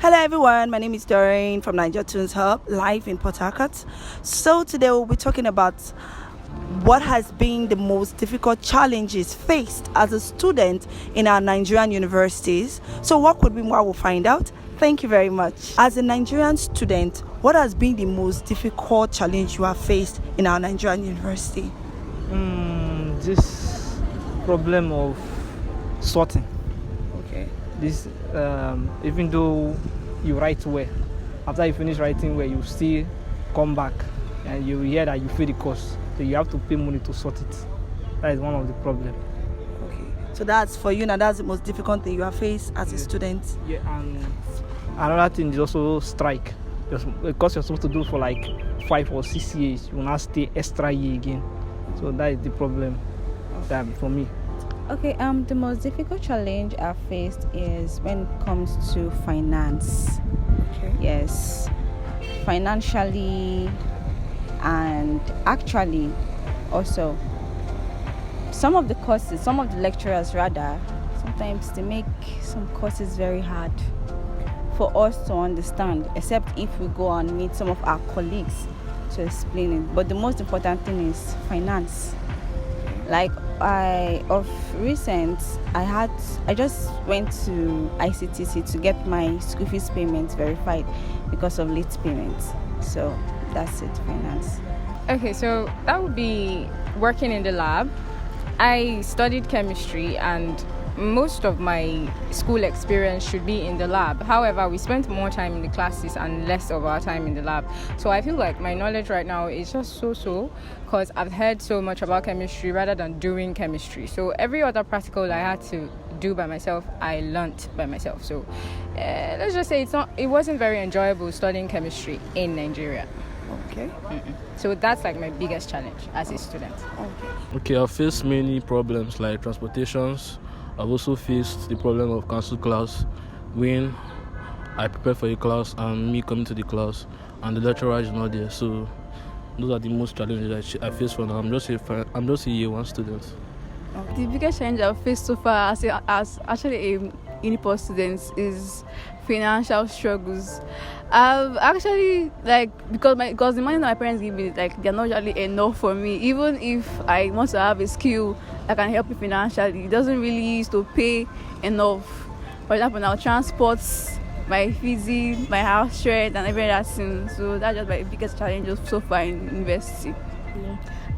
Hello everyone, my name is Doreen from Niger Tunes Hub, live in Port Harcourt. So today we'll be talking about what has been the most difficult challenges faced as a student in our Nigerian universities. So what could be more, we'll find out. Thank you very much. As a Nigerian student, what has been the most difficult challenge you have faced in our Nigerian university? This problem of sorting. Okay. This even though you write well, after you finish writing well, you still come back and you hear that you fail the course, so you have to pay money to sort it. That is one of the problems. Okay. So that's for you now, that's the most difficult thing you have faced as a student. Yeah, and another thing is also strike. Because you're supposed to do for like 5 or 6 years, you will not stay extra year again. So that is the problem for me. Okay, the most difficult challenge I've faced is when it comes to finance. Okay. Yes, financially, and actually also some of the lecturers rather, sometimes they make some courses very hard for us to understand, except if we go and meet some of our colleagues to explain it. But the most important thing is finance. Like I just went to ICTC to get my school fees payments verified because of late payments. So that's it, finance. Okay, so that would be working in the lab. I studied chemistry and most of my school experience should be in the lab. However, we spent more time in the classes and less of our time in the lab. So I feel like my knowledge right now is just so because I've heard so much about chemistry rather than doing chemistry. So every other practical I had to do by myself, I learnt by myself. So let's just say it wasn't very enjoyable studying chemistry in Nigeria. Okay. So that's like my biggest challenge as a student. Okay, I've faced many problems like transportations. I've also faced the problem of cancelled class when I prepare for a class and me coming to the class and the lecturer is not there. So those are the most challenges I face for now. I'm just a year one student. The biggest challenge I've faced so far as actually a Uniport student is financial struggles. I've actually because the money that my parents give me, they're not really enough for me. Even if I want to have a skill that can help me financially, it doesn't really used to pay enough. For example, now transports, my fees, my house rent, and everything that's in. So that's just my biggest challenge so far in university.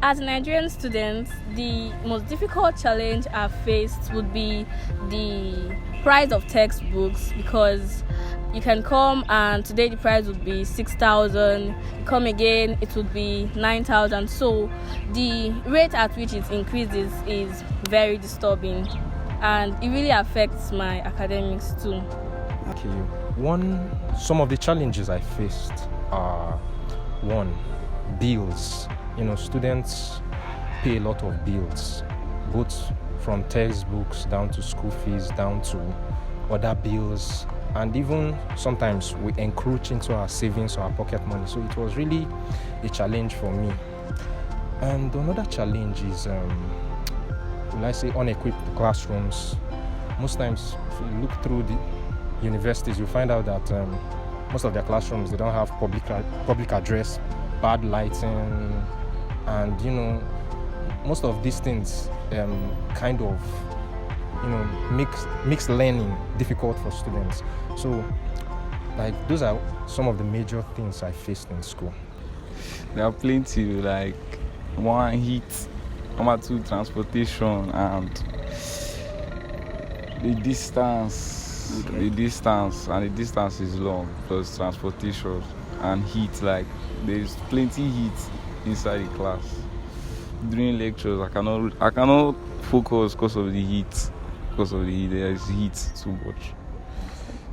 As a Nigerian student, the most difficult challenge I've faced would be the price of textbooks, because you can come and today the price would be 6,000, you come again it would be 9,000. So the rate at which it increases is very disturbing and it really affects my academics too. Okay, some of the challenges I faced are bills. Students pay a lot of bills, both from textbooks down to school fees, down to other bills, and even sometimes we encroach into our savings or our pocket money. So it was really a challenge for me. And another challenge is, unequipped classrooms. Most times, if you look through the universities, you find out that most of their classrooms, they don't have public address, bad lighting, and most of these things makes learning difficult for students. So those are some of the major things I faced in school. There are plenty, like one, heat, number two, transportation, and the distance. The distance is long, plus transportation and heat. Like there's plenty heat inside the class. During lectures, I cannot focus because of the heat. There is heat too much.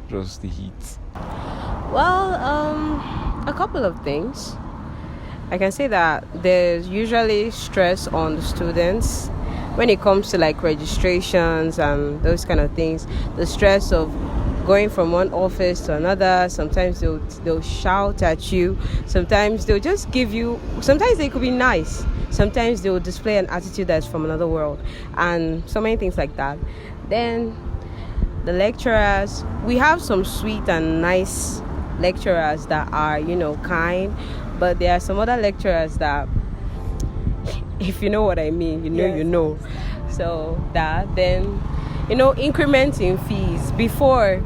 Just the heat. Well, a couple of things. I can say that there's usually stress on the students when it comes to registrations and those kind of things. The stress of going from one office to another. Sometimes they'll shout at you. Sometimes they'll just give you. Sometimes they could be nice. Sometimes they will display an attitude that's from another world, and so many things like that. Then The lecturers, we have some sweet and nice lecturers that are, kind, but there are some other lecturers that, if you know what I mean, Yes. you know. So that, then, increment in fees. Before,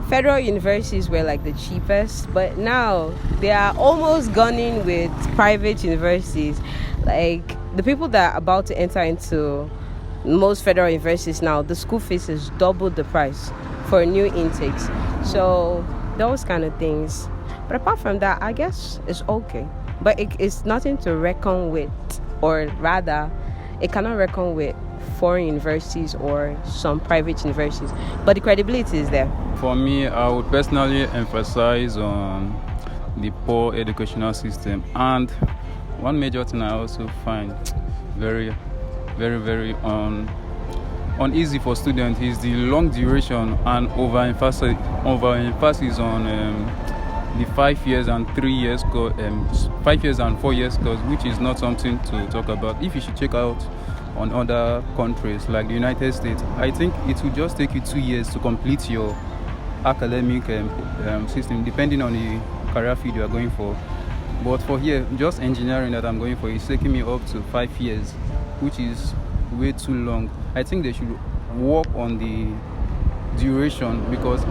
federal universities were like the cheapest, but now they are almost gunning with private universities. Like the people that are about to enter into most federal universities now, the school fees is double the price for new intakes. So those kind of things. But apart from that, I guess it's okay. But it's nothing to reckon with, or rather, it cannot reckon with foreign universities or some private universities. But the credibility is there. For me, I would personally emphasize on the poor educational system. And one major thing I also find very, very, very uneasy for students is the long duration and overemphasis on the 5 years and 3 years 5 years and 4 years course, which is not something to talk about. If you should check out on other countries like the United States, I think it will just take you 2 years to complete your academic system, depending on the career field you are going for. But for here, just engineering that I'm going for is taking me up to 5 years, which is way too long. I think they should work on the duration, because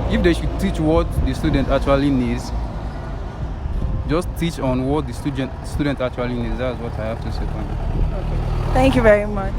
if they should teach what the student actually needs, just teach on what the student actually needs. That's what I have to say. Thank you very much.